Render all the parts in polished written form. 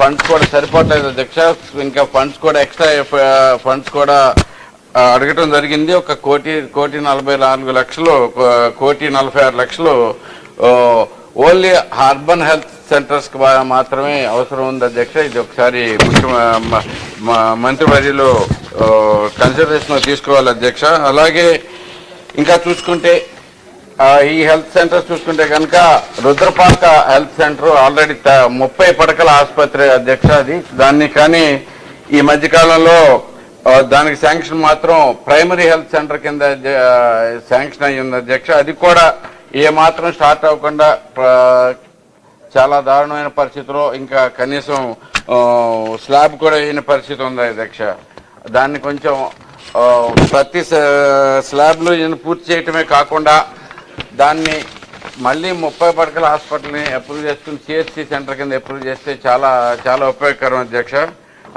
Funds కూడా సరిపోవట్లేదు అధ్యక్ష. ఇంకా ఫండ్స్ కూడా ఎక్స్ట్రా ఫండ్స్ కూడా అడగటం జరిగింది. 1,44,00,000 1,46,00,000 ఓన్లీ అర్బన్ హెల్త్ సెంటర్స్ కి మాత్రమే అవసరం ఉంది అధ్యక్ష. ఇది ఒకసారి మంత్రివర్యులు కన్సిడరేషన్ తీసుకోవాలి అధ్యక్ష. అలాగే ఇంకా చూసుకుంటే ఈ హెల్త్ సెంటర్స్ చూసుకుంటే కనుక రుద్రపాక హెల్త్ సెంటర్ ఆల్రెడీ 30 పడకల ఆసుపత్రి అధ్యక్ష. అది దాన్ని కానీ ఈ మధ్యకాలంలో దానికి శాంక్షన్ మాత్రం ప్రైమరీ హెల్త్ సెంటర్ కింద శాంక్షన్ అయ్యింది అధ్యక్ష. అది కూడా ఏ మాత్రం స్టార్ట్ అవ్వకుండా చాలా దారుణమైన పరిస్థితిలో ఇంకా కనీసం స్లాబ్ కూడా వేయని పరిస్థితి ఉంది అధ్యక్ష. దాన్ని కొంచెం ప్రతి స్లాబ్లు పూర్తి చేయటమే కాకుండా దాన్ని మళ్ళీ 30 పడకల హాస్పిటల్ని అప్రూవ్ చేసుకుని సిహెచ్సి సెంటర్ కింద అప్రూవ్ చేస్తే చాలా చాలా ఉపయోగకరం అధ్యక్ష.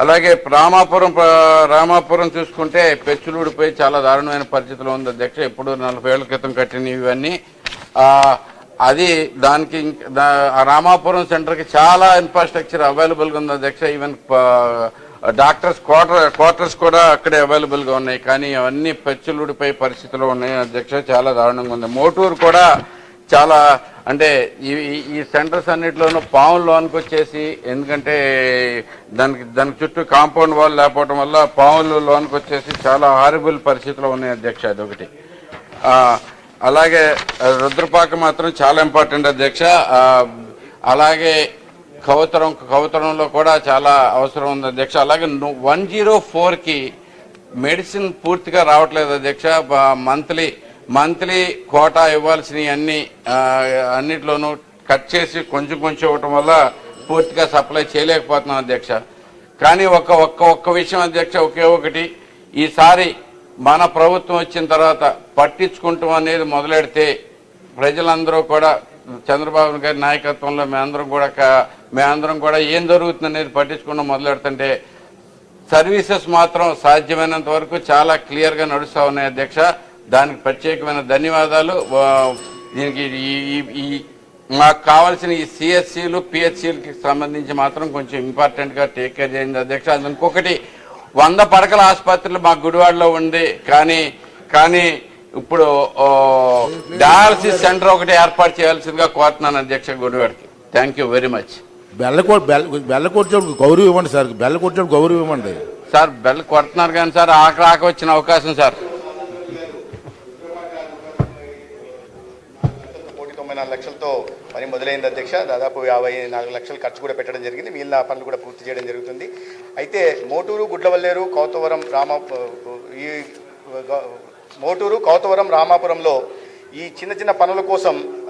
అలాగే రామాపురం చూసుకుంటే పెచ్చులుడిపోయి చాలా దారుణమైన పరిస్థితిలో ఉంది అధ్యక్ష. ఎప్పుడు 40 ఏళ్ల క్రితం కట్టిన ఇవన్నీ అది దానికి రామాపురం సెంటర్కి చాలా ఇన్ఫ్రాస్ట్రక్చర్ అవైలబుల్గా ఉంది అధ్యక్ష. ఈవెన్ డాక్టర్స్ క్వార్టర్స్ కూడా అక్కడే అవైలబుల్గా ఉన్నాయి. కానీ అవన్నీ పెచ్చులుడిపోయే పరిస్థితిలో ఉన్నాయి అధ్యక్ష. చాలా దారుణంగా ఉంది. మోటూరు కూడా చాలా అంటే ఈ సెంటర్స్ అన్నింటిలోనూ పాములు లోనికి వచ్చేసి, ఎందుకంటే దానికి చుట్టూ కాంపౌండ్ వాల్ లేకపోవడం వల్ల పాములు లోనికి వచ్చేసి చాలా హారిబుల్ పరిస్థితిలో ఉన్నాయి అధ్యక్ష. అదొకటి. అలాగే రుద్రపాక మాత్రం చాలా ఇంపార్టెంట్ అధ్యక్ష. అలాగే కౌతరంలో కూడా చాలా అవసరం ఉంది అధ్యక్ష. అలాగే 104కి మెడిసిన్ పూర్తిగా రావట్లేదు అధ్యక్ష. మంత్లీ కోటా ఇవ్వాల్సినవి అన్నిట్లోనూ కట్ చేసి కొంచెం ఇవ్వటం వల్ల పూర్తిగా సప్లై చేయలేకపోతున్నాం అధ్యక్ష. కానీ ఒక్క విషయం అధ్యక్ష, ఒకటి ఈసారి మన ప్రభుత్వం వచ్చిన తర్వాత పట్టించుకుంటాం అనేది మొదలెడితే ప్రజలందరూ కూడా చంద్రబాబు గారి నాయకత్వంలో మేమందరం కూడా ఏం జరుగుతుంది అనేది పట్టించుకోవడం మొదలెడుతుంటే సర్వీసెస్ మాత్రం సాధ్యమైనంత వరకు చాలా క్లియర్గా నడుస్తూ ఉన్నాయి అధ్యక్ష. దానికి ప్రత్యేకమైన ధన్యవాదాలు. దీనికి మాకు కావాల్సిన ఈ సిఎస్సీలు పిహెచ్సిలకి సంబంధించి మాత్రం కొంచెం ఇంపార్టెంట్గా టేక్ కేర్ చేయండి అధ్యక్ష. ఇంకొకటి 100 పడకల ఆసుపత్రులు మా గుడివాడలో ఉంది. కానీ ఇప్పుడు డయాలసిస్ సెంటర్ ఒకటి ఏర్పాటు చేయాల్సిందిగా కోరుతున్నాను అధ్యక్ష గుడివాడకి. Thank you very much. బెల్లకొట్టినప్పుడు గౌరవం ఇవ్వండి సార్. బెల్లకొట్టినప్పుడు గౌరవం ఇవ్వండి సార్. బెల్ల కొడుతున్నారు కానీ సార్ ఆక వచ్చిన అవకాశం సార్. 94 లక్షలతో పని మొదలైంది అధ్యక్ష. దాదాపు 54 లక్షలు ఖర్చు కూడా పెట్టడం జరిగింది. మిగిలిన పనులు కూడా పూర్తి చేయడం జరుగుతుంది. అయితే మోటూరు, గుడ్లవల్లేరు, కౌతవరం, రామాపురంలో ఈ చిన్న పనుల కోసం